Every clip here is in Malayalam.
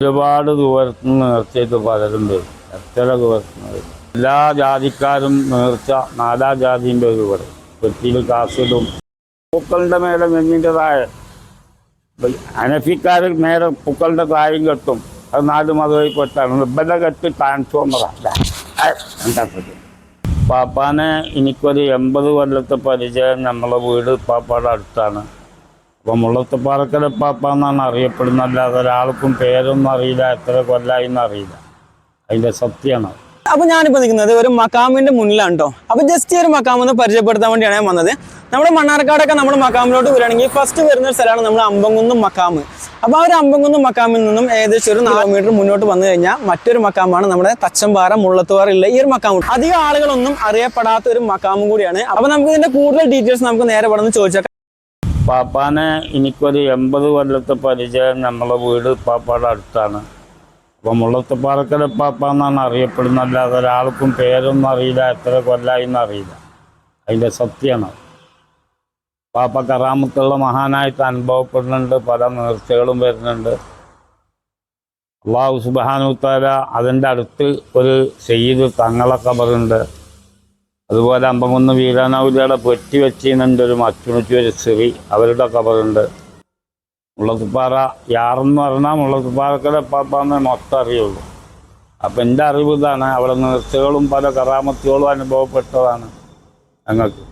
ഒരുപാട് ദൂരത്തു നിന്ന് നേർച്ചയായിട്ട് പലരും വരും. എത്ര ദൂരത്തുനിന്ന് വരും. എല്ലാ ജാതിക്കാരും നേർച്ച നാലാ ജാതിൻ്റെ ഒരു പറയും. വെറ്റിയിൽ കാസിലും പൂക്കളുടെ മേലെ നെഞ്ഞിൻ്റെതായ അനഫിക്കാർ നേരെ പൂക്കളുടെ തായും കെട്ടും. അത് നാല് മതമായിപ്പെട്ടാണ് ഇബല കെട്ട് ട്രാൻസ്ഫോമറാണ്. പാപ്പാനെ എനിക്കൊരു 80 കൊല്ലത്തെ പരിചയം. നമ്മളെ വീട് പാപ്പാടെ അടുത്താണ്. അപ്പം മുള്ളത്തുപാറക്കര പാപ്പ എന്നാണ് അറിയപ്പെടുന്നത്. അല്ലാതെ ഒരാൾക്കും പേരൊന്നും അറിയില്ല, എത്ര കൊല്ലായി എന്നറിയില്ല. അതിൻ്റെ സത്യമാണ്. അപ്പൊ ഞാനിപ്പോ നിൽക്കുന്നത് ഒരു മക്കാമിന്റെ മുന്നിലാണ് കേട്ടോ. അപ്പൊ ജസ്റ്റ് ഒരു മക്കാം ഒന്ന് പരിചയപ്പെടുത്താൻ വേണ്ടിയാണ് ഞാൻ വന്നത്. നമ്മുടെ മണ്ണാർക്കാടൊക്കെ നമ്മൾ മക്കാമിലോട്ട് വരികയാണെങ്കിൽ ഫസ്റ്റ് വരുന്ന ഒരു സ്ഥലമാണ് നമ്മൾ അമ്പംകുന്ന് മക്കാമ്. അപ്പൊ ആ ഒരു അമ്പംകുന്ന് മക്കാമിൽ നിന്നും ഏകദേശം ഒരു 4 കിലോമീറ്റർ മുന്നോട്ട് വന്നു കഴിഞ്ഞാൽ മറ്റൊരു മക്കാമാണ് നമ്മുടെ തച്ചമ്പാറ മുള്ളത്തുപാറയുള്ള ഈ ഒരു മക്കാമ്. അധികം ആളുകളൊന്നും അറിയപ്പെടാത്ത ഒരു മക്കാമും കൂടിയാണ്. അപ്പൊ നമുക്ക് ഇതിന്റെ കൂടുതൽ ഡീറ്റെയിൽസ് നമുക്ക് നേരെ ഇവിടെ നിന്ന് ചോദിച്ചാൽ. പാപ്പാനെ എനിക്കൊരു 80 കൊല്ലത്തെ പരിചയം. നമ്മളെ വീട് പാപ്പാടെ അടുത്താണ്. അപ്പം മുള്ളത്തുപാറക്കര പാപ്പ എന്നാണ് അറിയപ്പെടുന്നത്. അല്ലാതെ ഒരാൾക്കും പേരൊന്നും അറിയില്ല, എത്ര കൊല്ലായി എന്നറിയില്ല. അതിൻ്റെ സത്യമാണ്. പാപ്പ കറാമത്തുള്ള മഹാനായിട്ട് അനുഭവപ്പെടുന്നുണ്ട്. പല നേർച്ചകളും വരുന്നുണ്ട്. അള്ളാഹു സുബ്ഹാനഹു തആല അതിൻ്റെ അടുത്ത് ഒരു സയ്യിദ് തങ്ങളെ ഖബറുണ്ട്. അതുപോലെ അമ്പംകുന്ന് വീരാനൗലിയുടെ പെറ്റി വെച്ചിരുന്നുണ്ട്. ഒരു മച്ചുണിച്ച് ഒരു സ്ത്രീ, അവരുടെ ഖബറുണ്ട്. മുള്ളത്തുപാറ യാറെന്ന് പറഞ്ഞാൽ മുള്ളത്തുപാറക്കര പാപ്പാന്ന് മൊത്തം അറിയുള്ളൂ. അപ്പം എൻ്റെ അറിവ് ഇതാണ്. അവിടെ നേർച്ചകളും പല കറാമത്തുകളും അനുഭവപ്പെട്ടതാണ് ഞങ്ങൾക്ക്.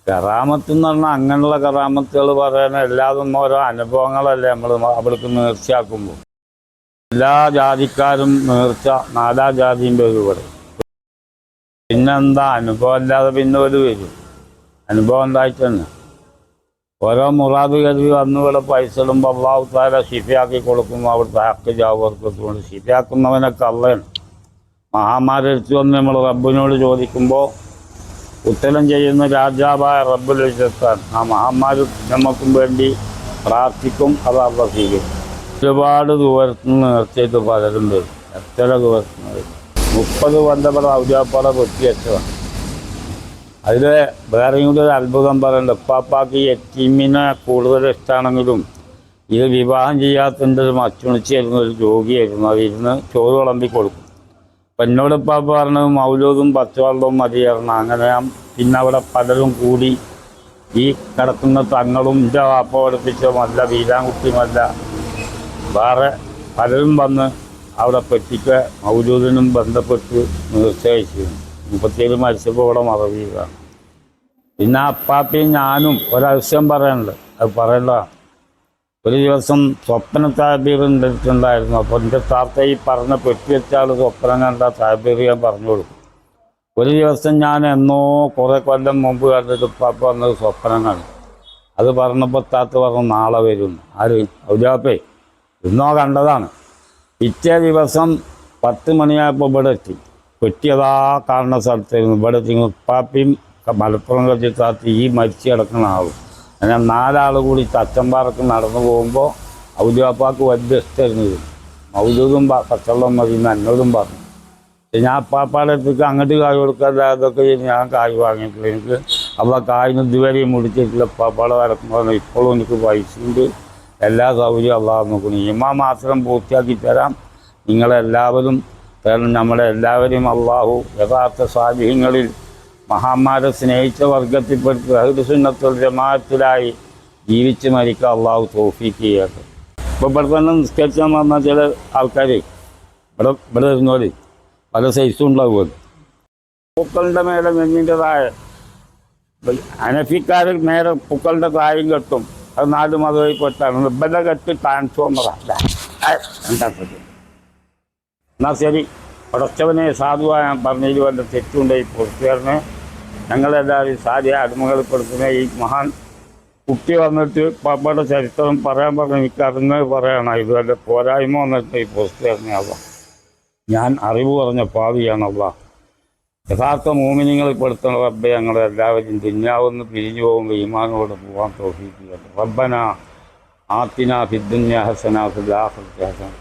കറാമത്ത് എന്ന് പറഞ്ഞാൽ അങ്ങനെയുള്ള കറാമത്തുകൾ പറയാൻ എല്ലാതും ഓരോ അനുഭവങ്ങളല്ലേ നമ്മൾ അവർക്ക് നേർച്ചയാക്കുമ്പോൾ. എല്ലാ ജാതിക്കാരും നേർച്ച നാലാ ജാതിൻ്റെ ഒരു പറയും. പിന്നെന്താ അനുഭവം അല്ലാതെ പിന്നെ ഒരു വരും. അനുഭവം ഉണ്ടായിട്ട് തന്നെ ഓരോ മുറാദ് കരുതി വന്നു ഇവിടെ പൈസ ഇടുമ്പോൾ അള്ളാഹു തആല ശിഫയാക്കി കൊടുക്കുമ്പോൾ അവിടുത്തെ ഹക്ക് ജാവർക്കത്തുകൊണ്ട് ശിഫയാക്കുന്നവനൊക്കെ അള്ളയാണ്. മഹാന്മാരെടുത്ത് വന്ന് നമ്മൾ റബ്ബിനോട് ചോദിക്കുമ്പോൾ ഉത്തരം ചെയ്യുന്ന രാജാവായ റബ്ബുൽ ഇസ്സത്താണ്. ആ മഹാന്മാർ നമുക്കും വേണ്ടി പ്രാർത്ഥിക്കും. അത് അള്ള സ്വീകരിക്കും. ഒരുപാട് ദൂരത്തുനിന്ന് നേർച്ചയായിട്ട് പലരും വരും. എത്ര ദൂരത്തുനിന്ന് വരും. 30 കൊല്ലം ഔദ്യാപ്പാട പൊട്ടി വെച്ചതാണ്. അതിൽ വേറെയും കൂടി ഒരു അത്ഭുതം പറയുന്നുണ്ട്. ഉപ്പാപ്പാക്ക് ഈ യത്തീമിനെ കൂടുതൽ ഇഷ്ടമാണെങ്കിലും ഇത് വിവാഹം ചെയ്യാത്തതിൻ്റെ ഒരു മച്ചുണിച്ചായിരുന്നു, ഒരു രോഗിയായിരുന്നു. അത് ഇരുന്ന് ചോറ് വിളമ്പി കൊടുക്കും. അപ്പം എന്നോട് ഉപ്പാപ്പ പറഞ്ഞത് മൗലൂദും പച്ചവെള്ളവും മതിയായിരുന്നു. അങ്ങനെ പിന്നെ അവിടെ പലരും കൂടി ഈ കിടക്കുന്ന തങ്ങളും എൻ്റെ വാപ്പ പഠിപ്പിച്ചതുമല്ല, വീരാൻകുട്ടിയുമല്ല, വേറെ പലരും വന്ന് അവിടെ പെറ്റിക്ക് മൗലൂദിനും ബന്ധപ്പെട്ട് നേർച്ച കഴിച്ചിരുന്നു. 37 മരിച്ചപ്പോൾ ഇവിടെ മറവിയാണ്. പിന്നെ അപ്പാപ്പയും ഞാനും ഒരാവശ്യം പറയാനുണ്ട്. അത് പറയേണ്ടതാണ്. ഒരു ദിവസം സ്വപ്ന താബീർ ഉണ്ടായിട്ടുണ്ടായിരുന്നു. അപ്പോൾ എൻ്റെ താത്ത ഈ പറഞ്ഞ പെട്ടി വെച്ചാൽ സ്വപ്നം കണ്ട താബീർ ഞാൻ പറഞ്ഞു കൊടുക്കും. ഒരു ദിവസം ഞാൻ എന്നോ കുറേ കൊല്ലം മുമ്പ് കണ്ടിട്ട് ഉപ്പാപ്പ വന്നത് സ്വപ്നം കണ്ടു. അത് പറഞ്ഞപ്പോൾ താത്ത പറഞ്ഞു നാളെ വരും. ആര്? ഔജാപ്പേ ഇന്നോ കണ്ടതാണ്. പിറ്റേ ദിവസം 10 മണിയായപ്പോൾ ഇവിടെ എത്തി. പെട്ടിയതാ കാണുന്ന സ്ഥലത്തായിരുന്നു. ഇവിടെ എത്തി ഉപ്പാപ്പയും മലപ്പുറം കത്തി താത്തി ഈ മരിച്ചു കിടക്കുന്ന ആളും. അങ്ങനെ 4 ആൾ കൂടി തച്ചമ്പാറക്ക് നടന്നു പോകുമ്പോൾ ഔദ്യാപ്പാക്ക് വലിയ ഇഷ്ടമായിരുന്നു. മൗലൂദും പച്ചവെള്ളം മതി എന്ന് എന്നോടും പറഞ്ഞു. ഞാൻ അപ്പാപ്പാടെ അടുത്തേക്ക് അങ്ങോട്ട് കായ് കൊടുക്കാതെ അതൊക്കെ ഞാൻ കായ് വാങ്ങിയിട്ടില്ല. എനിക്ക് അവിടെ കായിന് ഇതുവരെയും മുടിച്ചിട്ടില്ല. അപ്പാപ്പാടെ വരക്കുമ്പോൾ ഇപ്പോഴും എനിക്ക് പൈസയുണ്ട്, എല്ലാ സൗകര്യവും അള്ളാഹു നോക്കുന്നു. ഈമാൻ മാത്രം പൂർത്തിയാക്കി തരാം. നിങ്ങളെല്ലാവരും കാരണം നമ്മളെ എല്ലാവരെയും അള്ളാഹു യഥാർത്ഥ സാലിഹ്യങ്ങളിൽ മഹാന്മാരെ സ്നേഹിച്ച വർഗത്തിൽപ്പെടുത്തി അഹ്ലു സുന്നത്തുൽ ജമാഅത്തിലായി ജീവിച്ച് മരിക്കാൻ അള്ളാഹു തൗഫീഖ് ചെയ്യട്ടെ. ഇപ്പോൾ ഇവിടെ തന്നെ നിസ്കരിച്ചാൽ പറഞ്ഞാൽ ചില ആൾക്കാർ ഇവിടെ ഇരുന്നോൽ പല സൈസും ഉണ്ടാവുമല്ലോ. പൂക്കളുടെ മേലെ നെഞ്ഞിൻ്റെതായ അനഫിക്കാർ നേരെ പൂക്കളുടെ തായും കെട്ടും. അത് 4 മതമായിപ്പെട്ടാണ്. ഇബല കെട്ട് ട്രാൻസ്ഫോമറാണ്. എന്നാൽ ശരി, പടച്ചവനെ സാധുവായ പറഞ്ഞതിൽ വല്ല തെറ്റുണ്ടായി പുറത്തുകാരനെ ഞങ്ങളെല്ലാവരും സാധ്യ അടിമകളിപ്പെടുത്തുന്ന ഈ മഹാൻ കുട്ടി വന്നിട്ട് പാപ്പയുടെ ചരിത്രം പറയാൻ പറഞ്ഞ് എനിക്ക് അറിഞ്ഞത് പറയണം. ഇത് വല്ല പോരായ്മ വന്നിട്ട് ഈ പുറത്തുകാരനാവാം. ഞാൻ അറിവ് പറഞ്ഞ പാവിയാണല്ല. യഥാർത്ഥ മോമിനിങ്ങളിൽ പെടുത്തുന്ന റബ്ബെ ഞങ്ങളെല്ലാവരും ദുന്യാവെന്ന് പിരിഞ്ഞു പോകുമ്പോൾ ഈമാനോട് പോകാൻ തൗഫീഖ് ചെയ്യട്ടെ. റബ്ബന ആതിനാ ഫിദ്ദുന്യാ ഹസന വഫിൽ ആഖിറതി ഹസന.